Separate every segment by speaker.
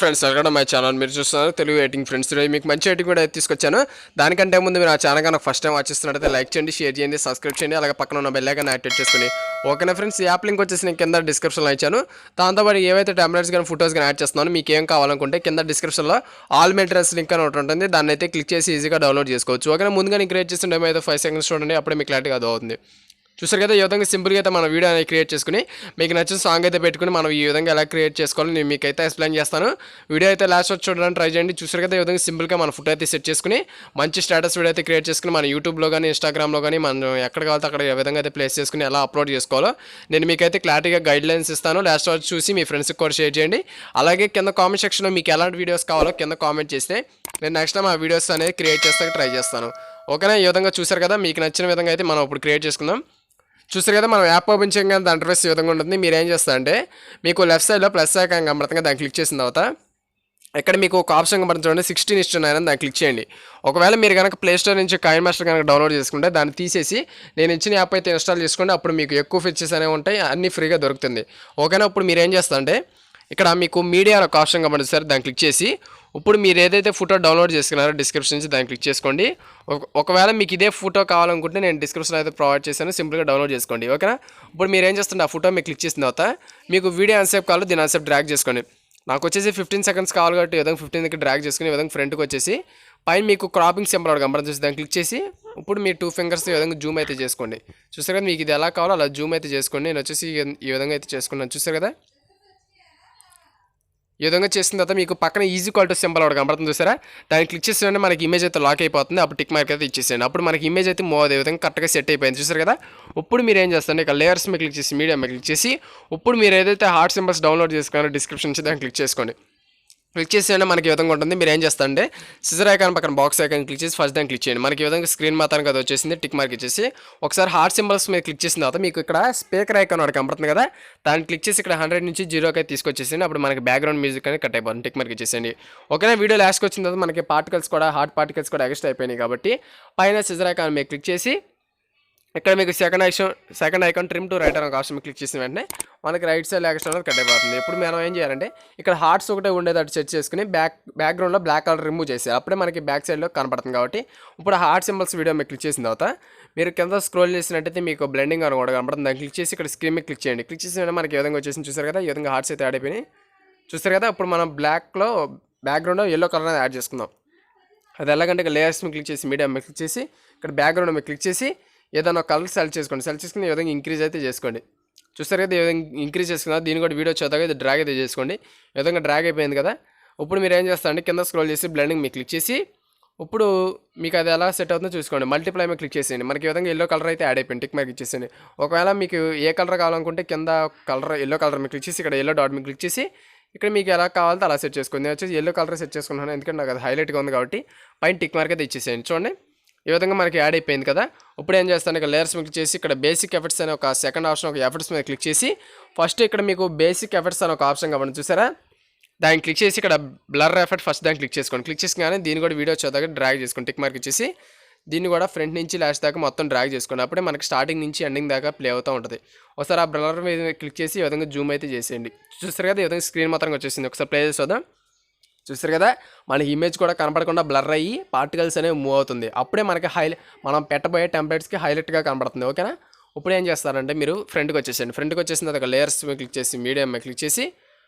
Speaker 1: Friends welcome to my channel. మీరు చూస్తున్నారు Telugu editing friends. ఈరోజు మీకు మంచి ఎడిటింగ్ కూడా తీసుకొచ్చాను. దానికంటే ముందు మీరు ఆ ఛానల్ కనుక ఫస్ట్ టైం వచ్చేస్తున్నట్టయితే లైక్ చేయండి, షేర్ చేయండి, సబ్స్క్రైబ్ చేయండి, అలాగే పక్కన ఉన్న బెల్ ఐకాన్ యాక్టివేట్ చేసుకుని. ఓకేనా ఫ్రెండ్స్, ఈ యాప్ లింక్ వచ్చేసి నేను కింద డిస్క్రిప్షన్లో ఇచ్చాను. దాంతోపాటు ఏవైతే టెంప్లెట్స్ కానీ ఫోటోస్ కానీ యాడ్ చేస్తున్నాను మీకు ఏం కావాలనుకుంటే కింద డిస్క్రిప్షన్లో ఆల్ మెటీరియల్స్ లింక్ అని ఒకటి ఉంటుంది. దాన్ని అయితే క్లిక్ చేసి ఈజీగా డౌన్లోడ్ చేసుకోవచ్చు. ఓకేనా, ముందుగా నేను క్రియేట్ చేసిన డెమో అయితే 5 సెకండ్స్ చూడండి, అప్పుడే మీకు క్లారిటీగా అవుతుంది. చూసారు కదా, ఈ విధంగా సింపుల్గా అయితే మన వీడియో అనేది క్రియేట్ చేసుకుని మీకు నచ్చిన సాంగ్ అయితే పెట్టుకుని మనం ఈ విధంగా ఎలా క్రియేట్ చేసుకోవాలో నేను మీకు అయితే ఎక్స్ప్లెయిన్ చేస్తాను. వీడియో అయితే లాస్ట్ వచ్చి చూడడానికి ట్రై చేయండి. చూసారు కదా, ఈ విధంగా సింపుల్గా మన ఫోటో అయితే సెట్ చేసుకుని మంచి స్టేటస్ వీడియో అయితే క్రియేట్ చేసుకుని మన యూట్యూబ్లో కానీ ఇన్స్టాగ్రామ్లో కానీ మనం ఎక్కడ కావాలో అక్కడ ఏ విధంగా అయితే ప్లేస్ చేసుకుని ఎలా అప్లోడ్ చేసుకోవాలో నేను మీకైతే క్లారిటీగా గైడ్ లైన్స్ ఇస్తాను. లాస్ట్ వచ్చి చూసి మీ ఫ్రెండ్స్కి కూడా షేర్ చేయండి. అలాగే కింద కామెంట్ సెక్షన్లో మీకు ఎలాంటి వీడియోస్ కావాలో కింద కామెంట్ చేస్తే నేను నెక్స్ట్ టైం ఆ వీడియోస్ అనేది క్రియేట్ చేస్తానికి ట్రై చేస్తాను. ఓకేనా, ఈ విధంగా చూసారు కదా, మీకు నచ్చిన విధంగా అయితే మనం ఇప్పుడు క్రియేట్ చేసుకుందాం. చూసారు కదా, మనం యాప్ ఓపెన్ చేయగానే దాని ఇంటర్ఫేస్ ఈ విధంగా ఉంటుంది. మీరు ఏం చేస్తారంటే మీకు లెఫ్ట్ సైడ్లో ప్లస్ ఐకాన్ కనబడుతుంది, దాన్ని క్లిక్ చేసిన తర్వాత ఇక్కడ మీకు ఒక ఆప్షన్ కనబడుతుంది చూడండి, 16:9 అని దాన్ని క్లిక్ చేయండి. ఒకవేళ మీరు కనుక ప్లే స్టోర్ నుంచి కైన్మాస్టర్ కనుక డౌన్లోడ్ చేసుకుంటే దాన్ని తీసేసి నేను ఇచ్చిన యాప్ అయితే ఇన్స్టాల్ చేసుకోండి. అప్పుడు మీకు ఎక్కువ ఫీచర్స్ అనేవి ఉంటాయి, అన్నీ ఫ్రీగా దొరుకుతుంది. ఓకేనా, ఇప్పుడు మీరు ఏం చేస్తారంటే ఇక్కడ మీకు మీడియా ఒక ఆప్షన్ కనబడుతుంది సార్, దాన్ని క్లిక్ చేసి ఇప్పుడు మీరు ఏదైతే ఫోటో డౌన్లోడ్ చేసుకున్నారో డిస్క్రిప్షన్ నుంచి దాన్ని క్లిక్ చేసుకోండి. ఒకవేళ మీకు ఇదే ఫోటో కావాలనుకుంటే నేను డిస్క్రిప్షన్ అయితే ప్రొవైడ్ చేశాను, సింపుల్గా డౌన్లోడ్ చేసుకోండి. ఓకేనా, ఇప్పుడు మీరు ఏం చేస్తుంటే ఆ ఫోటో మీకు క్లిక్ చేసిన తర్వాత మీకు వీడియో అన్సేపు కావాలో దీని అన్సేపు డ్రాగ్ చేసుకోండి. నాకు వచ్చేసి 15 సెకండ్స్ కావాలి కాబట్టి ఈ విధంగా 15కి డ్రాగ్ చేసుకుని ఈ విధంగా ఫ్రంట్కి వచ్చేసి పైన మీకు క్రాపింగ్ సింబల్ ఒకటి కనబడుతుంది చూసి దాన్ని క్లిక్ చేసి ఇప్పుడు మీ 2 ఫింగర్స్ ఈ విధంగా జూమ్ అయితే చేసుకోండి. చూసారు కదా, మీకు ఇది ఎలా కావాలో అలా జూమ్ అయితే చేసుకోండి. నేను వచ్చేసి ఈ విధంగా అయితే చేసుకున్నాను. చూసారు కదా, ఈ విధంగా చేసిన తర్వాత మీకు పక్కన ఈజీ క్వాలిటీ సింబల్ ఒకటి కనబడుతుంది చూసారా, దాన్ని క్లిక్ చేసేయండి. మనకి ఇమేజ్ అయితే లాక్ అయిపోతుంది. అప్పుడు టిక్ మార్క్ అయితే ఇచ్చేసేయండి. అప్పుడు మనకి ఇమేజ్ అయితే మూవ్ అదే విధంగా కరెక్ట్గా సెట్ అయిపోయింది. చూసారు కదా, ఇప్పుడు మీరు ఏం చేస్తారంటే ఇక్కడ లేయర్స్ మీద క్లిక్ చేసి మీడియా మీద క్లిక్ చేసి ఇప్పుడు మీరు ఏదైతే హార్ట్ సింబల్స్ డౌన్లోడ్ చేసుకున్నారో డిస్క్రిప్షన్ నుంచి దాన్ని క్లిక్ చేసుకోండి. క్లిక్ చేసేయండి. మనకి ఈ విధంగా ఉంటుంది. మీరు ఏం చేస్తారంటే సిజర్ ఐకాన్ పక్కన బాక్స్ ఐకాన్ క్లిక్ చేసి ఫస్ట్ దాన్ని క్లిక్ చేయండి. మనకి ఈ విధంగా స్క్రీన్ మాత్రం కదా వచ్చేసింది, టిక్ మార్క్ ఇచ్చేసి ఒకసారి హార్ట్ సింబల్స్ మీద క్లిక్ చేసిన తర్వాత మీకు ఇక్కడ స్పీకర్ ఐకాన్ ఒకటి కనబడుతుంది కదా, దాన్ని క్లిక్ చేసి ఇక్కడ 100 నుంచి 0కి అయితే తీసుకొచ్చేసింది. అప్పుడు మనకి బ్యాక్గ్రౌండ్ మ్యూజిక్ అనేది కట్ అయిపోతుంది, టిక్ మార్క్ ఇచ్చేసేయండి. ఓకేనా, వీడియో లాస్ట్కి వచ్చిన తర్వాత మనకి పార్టికల్స్ కూడా హార్ట్ పార్టికల్స్ కూడా ఎక్స్ట్రా అయిపోయినాయి కాబట్టి పైన సిజర్ ఐకాన్ మీద క్లిక్ చేసి ఇక్కడ మీకు second icon trim to right అనే ఒక ఆప్షన్ క్లిక్ చేసిన వెంటనే మనకి రైట్ సైడ్ ఎక్స్ట్రా కట్ అయిపోతుంది. ఇప్పుడు మనం ఏం చేయాలంటే ఇక్కడ హార్ట్స్ ఒకటే ఉండేటట్టు సెట్ చేసుకుని బ్యాక్గ్రౌండ్లో బ్లాక్ కలర్ రిమూవ్ చేసేయాలి. అప్పుడే మనకి బ్యాక్ సైడ్లో కనపడుతుంది. కాబట్టి ఇప్పుడు హార్ట్ సింబల్స్ వీడియో మీకు క్లిక్ చేసిన తర్వాత మీరు కింద స్క్రోల్ చేసినట్టయితే మీకు బ్లెండింగ్ అని కూడా కనపడుతుంది. దాన్ని క్లిక్ చేసి ఇక్కడ స్క్రీన్ మీద క్లిక్ చేయండి. క్లిక్ చేసిన వెంటనే మనకి ఈ విధంగా వచ్చేసి చూసారు కదా, ఈ విధంగా హార్ట్స్ అయితే యాడ్ అయిపోయినాయి. చూసారు కదా, ఇప్పుడు మనం బ్లాక్లో బ్యాక్గ్రౌండ్లో ఎల్లో కలర్ అనేది యాడ్ చేసుకుందాం. అది ఎలాగంటే ఇక్కడ లేయర్స్ మీద క్లిక్ చేసి మీడియా మీద క్లిక్ చేసి ఇక్కడ బ్యాక్గ్రౌండ్ మీద క్లిక్ చేసి ఏదైనా ఒక కలర్ సెలెక్ట్ చేసుకోండి. సెలెక్ట్ చేసుకుని ఈ విధంగా ఇంక్రీజ్ అయితే చేసుకోండి. చూస్తారు కదా, ఈ విధంగా ఇంక్రీజ్ చేసుకున్నారు. దీన్ని కూడా వీడియో చూద్దాక ఇది డ్రాగ్ అయితే చేసుకోండి. ఈ విధంగా డ్రాగ్ అయిపోయింది కదా, ఇప్పుడు మీరు ఏం చేస్తారంటే కింద స్క్రోల్ చేసి బ్లెండింగ్ మీకు క్లిక్ చేసి ఇప్పుడు మీకు అది ఎలా సెట్ అవుతుందో చూసుకోండి. మల్టిప్లై మీద క్లిక్ చేసేయండి. మనకి ఈ విధంగా ఎల్లో కలర్ అయితే యాడ్ అయిపోయింది, టిక్ మార్క్ ఇచ్చేసేయండి. ఒకవేళ మీకు ఏ కలర్ కావాలనుకుంటే కింద కలర్ ఎల్లో కలర్ మీద క్లిక్ చేసి ఇక్కడ ఎల్లో డాట్ మీద క్లిక్ చేసి ఇక్కడ మీకు ఎలా కావాలంటే అలా సెట్ చేసుకోండి. నేను వచ్చేసి ఎల్లో కలర్ సెట్ చేసుకుంటున్నాను, ఎందుకంటే నాకు అది హైలైట్గా ఉంది కాబట్టి పైన టిక్ మార్క్ అయితే ఇచ్చేసేయండి. చూడండి, ఈ విధంగా మనకి యాడ్ అయిపోయింది కదా. ఇప్పుడు ఏం చేస్తాను, ఇక్కడ లేయర్స్ మీద క్లిక్ చేసి ఇక్కడ బేసిక్ ఎఫెక్ట్స్ అనే ఒక సెకండ్ ఆప్షన్ ఒక ఎఫెక్ట్స్ మీద క్లిక్ చేసి ఫస్ట్ ఇక్కడ మీకు బేసిక్ ఎఫెక్ట్స్ అనే ఒక ఆప్షన్ కాబట్టి చూసారా, దాన్ని క్లిక్ చేసి ఇక్కడ బ్లర్ ఎఫెక్ట్ ఫస్ట్ దాన్ని క్లిక్ చేసుకోండి. క్లిక్ చేసుకుని దీన్ని కూడా వీడియో వచ్చేదాకా డ్రాగ్ చేసుకోండి, టిక్ మార్క్ ఇచ్చేసి దీన్ని కూడా ఫ్రంట్ నుంచి లాస్ట్ దాకా మొత్తం డ్రాగ్ చేసుకోండి. అప్పుడే మనకి స్టార్టింగ్ నుంచి ఎండింగ్ దాకా ప్లే అవుతూ ఉంటుంది. ఒకసారి ఆ బ్లర్ మీద క్లిక్ చేసి ఈ విధంగా జూమ్ అయితే చేసేయండి. చూస్తారు కదా, ఈ విధంగా స్క్రీన్ మాత్రం వచ్చేసింది. ఒకసారి ప్లే చేద్దాం. చూస్తారు కదా, మనకి ఇమేజ్ కూడా కనపడకుండా బ్లర్ అయ్యి పార్టికల్స్ అనేవి మూవ్ అవుతుంది. అప్పుడే మనకి మనం పెట్టబోయే టెంప్లెట్స్కి హైలైట్గా కనపడుతుంది. ఓకేనా, ఇప్పుడు ఏం చేస్తారంటే మీరు ఫ్రంట్కి వచ్చేసేయండి. ఫ్రంట్కి వచ్చేసిన తర్వాత లేయర్స్ మీద క్లిక్ చేసి మీడియం మీద క్లిక్ చేసి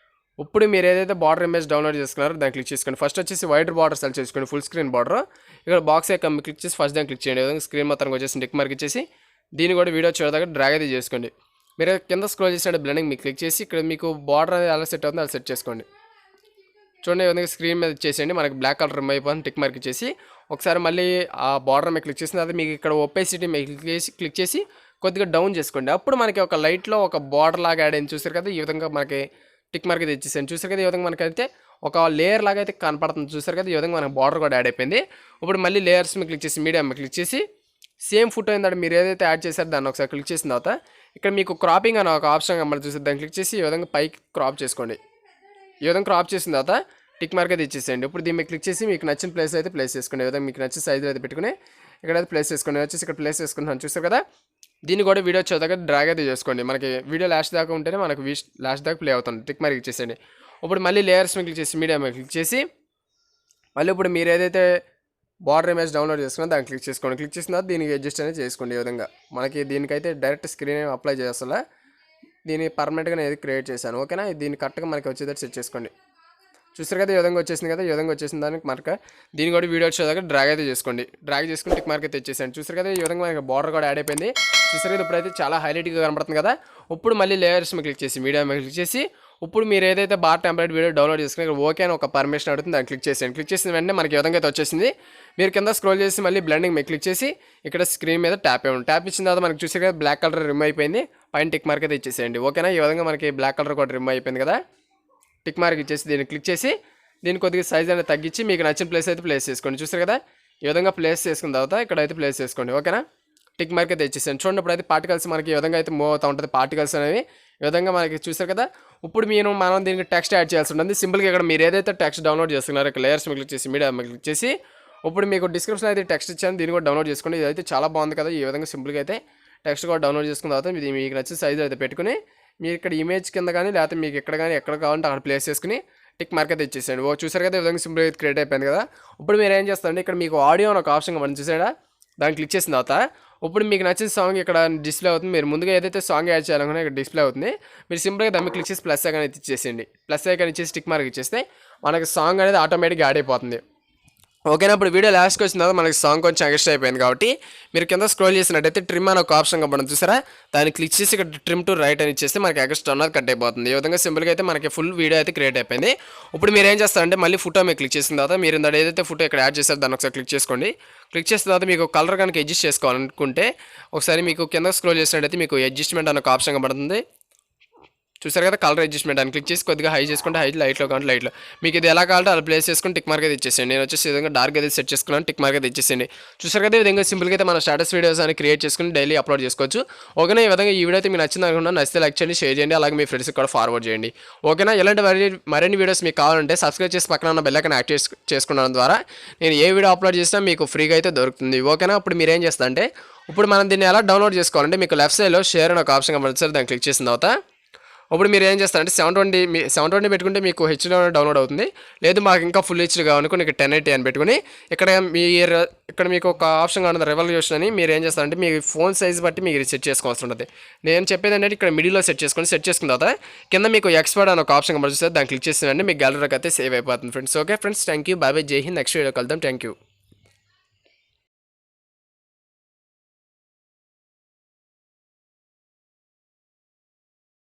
Speaker 1: ఇప్పుడు మీరు ఏదైతే బార్డర్ ఇమేజ్ డౌన్లోడ్ చేసుకున్నారో దాన్ని క్లిక్ చేసుకోండి. ఫస్ట్ వచ్చేసి వైడ్ బార్డర్ సెలెక్ట్ చేసుకోండి, ఫుల్ స్క్రీన్ బార్డర్. ఇక్కడ బాక్స్ ఐకాన్ క్లిక్ చేసి ఫస్ట్ దాన్ని క్లిక్ చేయండి. విధంగా స్క్రీన్ మొత్తం వచ్చేసి టిక్ మార్క్ ఇచ్చేసి దీన్ని కూడా వీడియో చూడదాకా డ్రాగ్ అయితే చేసుకోండి. మీరు కింద స్క్రోల్ చేసినట్టు బ్లెండింగ్ మీకు క్లిక్ చేసి ఇక్కడ మీకు బార్డర్ అనేది ఎలా సెట్ అవుతుందో అలా సెట్ చేసుకోండి. చూడండి, విధంగా స్క్రీన్ మీద ఇచ్చేసేయండి. మనకి బ్లాక్ కలర్ రిమూవ్ అయిపోతుంది, టిక్ మార్క్ ఇచ్చేసి ఒకసారి మళ్ళీ ఆ బార్డర్ మీద క్లిక్ చేసిన తర్వాత మీకు ఇక్కడ ఒపేసిటీ మీద క్లిక్ చేసి కొద్దిగా డౌన్ చేసుకోండి. అప్పుడు మనకి ఒక లైట్లో ఒక బార్డర్ లాగా యాడ్ అయింది. చూసారు కదా, ఈ విధంగా మనకి టిక్ మార్క్ అయితే ఇచ్చేసాను. చూసారు కదా, ఈ విధంగా మనకైతే ఒక లేయర్ లాగా అయితే కనపడుతుంది. చూసారు కదా, ఈ విధంగా మనకి బార్డర్ కూడా యాడ్ అయిపోయింది. ఇప్పుడు మళ్ళీ లేయర్స్ మీద క్లిక్ చేసి మీడియా మీద క్లిక్ చేసి సేమ్ ఫోటో ఏంటంటే మీరు ఏదైతే యాడ్ చేశారో దాన్ని ఒకసారి క్లిక్ చేసిన తర్వాత ఇక్కడ మీకు క్రాపింగ్ అని ఒక ఆప్షన్ కనబడుతుంది. చూసారు, దాన్ని క్లిక్ చేసి ఈ విధంగా పైకి క్రాప్ చేసుకోండి. ఈ విధంగా క్రాప్ చేసిన తర్వాత టిక్ మార్క్ అయితే ఇచ్చేసేయండి. ఇప్పుడు దీన్ని క్లిక్ చేసి మీకు నచ్చిన ప్లేస్ అయితే ప్లేస్ చేసుకోండి. ఈ విధంగా మీకు నచ్చిన సైజులో అయితే పెట్టుకుని ఇక్కడైతే ప్లేస్ చేసుకోండి. వచ్చేసి ఇక్కడ ప్లేస్ చేసుకుంటున్నాను. చూసారు కదా, దీన్ని కూడా వీడియో వచ్చేదాకా డ్రాగ్ అయితే చేసుకోండి. మనకి వీడియో లాస్ట్ దాకా ఉంటేనే మనకి లాస్ట్ దాకా ప్లే అవుతుంది, టిక్ మార్క్ ఇచ్చేసేయండి. ఇప్పుడు మళ్ళీ లేయర్స్ మీద క్లిక్ చేసి మీడియా మీద క్లిక్ చేసి మళ్ళీ ఇప్పుడు మీరు ఏదైతే బార్డర్ ఇమేజ్ డౌన్లోడ్ చేసుకున్నా దాన్ని క్లిక్ చేసుకోండి. క్లిక్ చేసిన తర్వాత దీనికి అడ్జస్ట్ అనేది చేసుకోండి. ఈ విధంగా మనకి దీనికైతే డైరెక్ట్ స్క్రీన్ ఏమి అప్లై చేస్తా, దీన్ని పర్మనెంట్గా నేను క్రియేట్ చేశాను. ఓకేనా, దీన్ని కరెక్ట్గా మనకి వచ్చేటట్టు సెట్ చేసుకోండి. చూసారు కదా, ఈ విధంగా వచ్చేసింది కదా. ఈ విధంగా వచ్చేసిన దానికి మనకు దీన్ని కూడా వీడియో వచ్చేదాకా డ్రాగ్ అయితే చేసుకోండి. డ్రాగ్ చేసుకుని టిక్ మార్క్ అయితే తెచ్చేసాను. చూసారు కదా, ఈ విధంగా మనకి బార్డర్ కూడా యాడ్ అయిపోయింది. చూసారు కదా, ఇప్పుడైతే చాలా హైలైట్గా కనబడుతుంది కదా. ఇప్పుడు మళ్ళీ లేయర్స్ మీద క్లిక్ చేసి మీడియా మీద క్లిక్ చేసి ఇప్పుడు మీరు ఏదైతే బార్ టెంప్లెట్ వీడియో డౌన్లోడ్ చేసుకుని ఇక్కడ ఓకే అని ఒక పర్మిషన్ అడుగుతుంది, దాన్ని క్లిక్ చేసేయండి. క్లిక్ చేసిన వెంటనే మనకి ఈ విధంగా అయితే వచ్చేసింది. మీరు కింద స్క్రోల్ చేసి మళ్ళీ బ్లెండింగ్ మీద క్లిక్ చేసి ఇక్కడ స్క్రీన్ మీద ట్యాప్ ఇవ్వండి. ట్యాప్ ఇచ్చిన తర్వాత మనకి చూసారు కదా, బ్లాక్ కలర్ రిమూవ్ అయిపోయింది. పైన టిక్ మార్క్ అయితే ఇచ్చేసేయండి. ఓకేనా, ఈ విధంగా మనకి బ్లాక్ కలర్ కూడా రిమూవ్ అయిపోయింది కదా. టిక్ మార్క్ ఇచ్చేసి దీన్ని క్లిక్ చేసి దీన్ని కొద్దిగా సైజ్ అనేది తగ్గించి మీకు నచ్చిన ప్లేస్ అయితే ప్లేస్ చేసుకోండి. చూసారు కదా, ఈ విధంగా ప్లేస్ చేసుకున్న తర్వాత ఇక్కడైతే ప్లేస్ చేసుకోండి. ఓకేనా, టిక్ మార్క్ అయితే ఇచ్చేసాను. చూడండి, ఇప్పుడైతే పార్టికల్స్ మనకి ఈ విధంగా అయితే మూవ్ అవుతూ ఉంటుంది. పార్టికల్స్ అనేవి ఈ విధంగా మనకి చూసారు కదా. ఇప్పుడు మనం దీనికి టెక్స్ట్ యాడ్ చేయాల్సి ఉంటుంది. సింపుల్గా ఇక్కడ మీరు ఏదైతే టెక్స్ట్ డౌన్లోడ్ చేస్తున్నారో ఇక్కడ లేయర్స్ మీద క్లిక్ చేసి మీడియా మీద క్లిక్ చేసి ఇప్పుడు మీకు డిస్క్రిప్షన్ అయితే టెక్స్ట్ ఇచ్చాను, దీన్ని కూడా డౌన్లోడ్ చేసుకోండి. ఇది అయితే చాలా బాగుంది కదా. ఈ విధంగా సింపుల్గా అయితే టెక్స్ట్ కూడా డౌన్లోడ్ చేసుకున్న తర్వాత ఇది మీకు నచ్చిన సైజ్ అయితే పెట్టుకుని మీరు ఇక్కడ ఇమేజ్ కింద కానీ లేకపోతే మీకు ఎక్కడ కానీ ఎక్కడ కావాలంటే అక్కడ ప్లేస్ చేసుకుని టిక్ మార్క్ అయితే ఇచ్చేసాడు. చూసారు కదా, ఈ విధంగా సింపుల్ అయితే క్రియేట్ అయిపోయింది కదా. ఇప్పుడు మీరు ఏం చేస్తారంటే ఇక్కడ మీకు ఆడియో అని ఒక ఆప్షన్ మనం చూసాడా, దాన్ని క్లిక్ చేసిన తర్వాత ఇప్పుడు మీకు నచ్చిన సాంగ్ ఇక్కడ డిస్ప్లే అవుతుంది. మీరు ముందుగా ఏదైతే సాంగ్ యాడ్ చేయాలనుకున్నా ఇక్కడ డిస్ప్లే అవుతుంది. మీరు సింపుల్గా దాన్ని క్లిక్ చేసి ప్లస్ ఐకాన్ అయితే ఇచ్చేసేయండి. ప్లస్ ఐకాన్ ఇచ్చేసి టిక్ మార్క్ ఇచ్చేస్తే మనకి సాంగ్ అనేది ఆటోమేటిక్గా యాడ్ అయిపోతుంది. ఓకేనా, ఇప్పుడు వీడియో లాస్ట్కి వచ్చిన తర్వాత మనకి సాంగ్ కొంచెం ఎక్స్ట్రా అయిపోయింది కాబట్టి మీరు కింద స్క్రోల్ చేసినట్టయితే ట్రిమ్ అని ఒక ఆప్షన్ కనబడుతుంది చూసారా, దాన్ని క్లిక్ చేసి ఇక్కడ ట్రిమ్ టు రైట్ అని ఇచ్చేస్తే మనకి ఎక్స్ట్రా అన్నది కట్ అయిపోతుంది. ఈ విధంగా సింపుల్గా అయితే మనకి ఫుల్ వీడియో అయితే క్రియేట్ అయిపోయింది. ఇప్పుడు మీరు ఏం చేస్తారంటే మళ్ళీ ఫోటో మీద క్లిక్ చేసిన తర్వాత మీరు ఇందాక ఏదైతే ఫోటో ఇక్కడ యాడ్ చేశారో దాన్ని ఒకసారి క్లిక్ చేసుకోండి. క్లిక్ చేసిన తర్వాత మీకు కలర్ కనుక అడ్జస్ట్ చేసుకోవాలనుకుంటే ఒకసారి మీకు కింద స్క్రోల్ చేసినట్టయితే మీకు అడ్జస్ట్మెంట్ అనే ఒక ఆప్షన్ కనబడుతుంది. చూసారు కదా, కలర్ అడ్జస్ట్మెంట్ అని క్లిక్ చేసి కొద్దిగా హై చేసుకుంటే హై, లైట్లో కానీ లైట్లో మీకు ఇది ఎలా కావాలంటే అలా ప్లేస్ చేసుకుని టిక్ మార్క్ అయితే ఇచ్చేసేయండి. నేను వచ్చేసి విధంగా డార్క్ అయితే సెట్ చేసుకున్నాను, టిక్ మార్క్ అయితే ఇచ్చేసేయండి. చూసారు కదా, ఈ విధంగా సింపుల్గా అయితే మన స్టాటస్ వీడియోస్ అని క్రియేట్ చేసుకుని డైలీ అప్లోడ్ చేసుకోవచ్చు. ఓకేనా, ఈ విధంగా ఈ వీడియో అయితే మీకు నచ్చింది అనుకుంటున్నాను. నచ్చితే లైక్ చేయండి, షేర్ చేయండి, అలాగే మీ ఫ్రెండ్స్కి కూడా ఫార్వర్డ్ చేయండి. ఓకేనా, ఇలాంటి మరిన్ని వీడియోస్ మీకు కావాలంటే సబ్స్క్రైబ్ చేసి పక్కన ఉన్న బెల్ ఐకాన్ యాక్టివేట్ చేసుకోవడం ద్వారా నేను ఏ వీడియో అప్లోడ్ చేసినా మీకు ఫ్రీగా అయితే దొరుకుతుంది. ఓకేనా, ఇప్పుడు మీరు ఏం చేస్తారంటే ఇప్పుడు మనం దీన్ని ఎలా డౌన్లోడ్ చేసుకోవాలంటే మీకు లెఫ్ట్ సైడ్లో షేర్ అని ఒక ఆప్షన్ కనబడుతుంది, దాన్ని క్లిక్ చేసిన తర్వాత ఇప్పుడు మీరు ఏం చేస్తారంటే 720 పెట్టుకుంటే మీకు హెచ్డీ డౌన్లోడ్ అవుతుంది. లేదు మాకు ఇంకా ఫుల్ హెచ్డీ కావాలనుకో ఇక్కడ 1080 అని పెట్టుకుని ఇక్కడ మీకు ఒక ఆప్షన్ కావాలి రెవల్యూషన్ అని. మీరు ఏం చేస్తారంటే మీ ఫోన్ సైజ్ బట్టి మీకు సెట్ చేసుకోవాల్సి ఉంటుంది. నేను చెప్పేది ఏంటంటే ఇక్కడ మిడిల్లో సెట్ చేసుకున్న తర్వాత కింద మీకు ఎక్స్పర్ట్ అని ఒక ఆప్షన్ కనబడుతుంది, దాన్ని క్లిక్ చేసినంటే మీకు గ్యాలరీకి అయితే సేవ్ అయిపోతుంది friends. Okay friends, thank you, bye bye, జై హింద్. నెక్స్ట్ వీడియో కలుద్దాం. Thank you.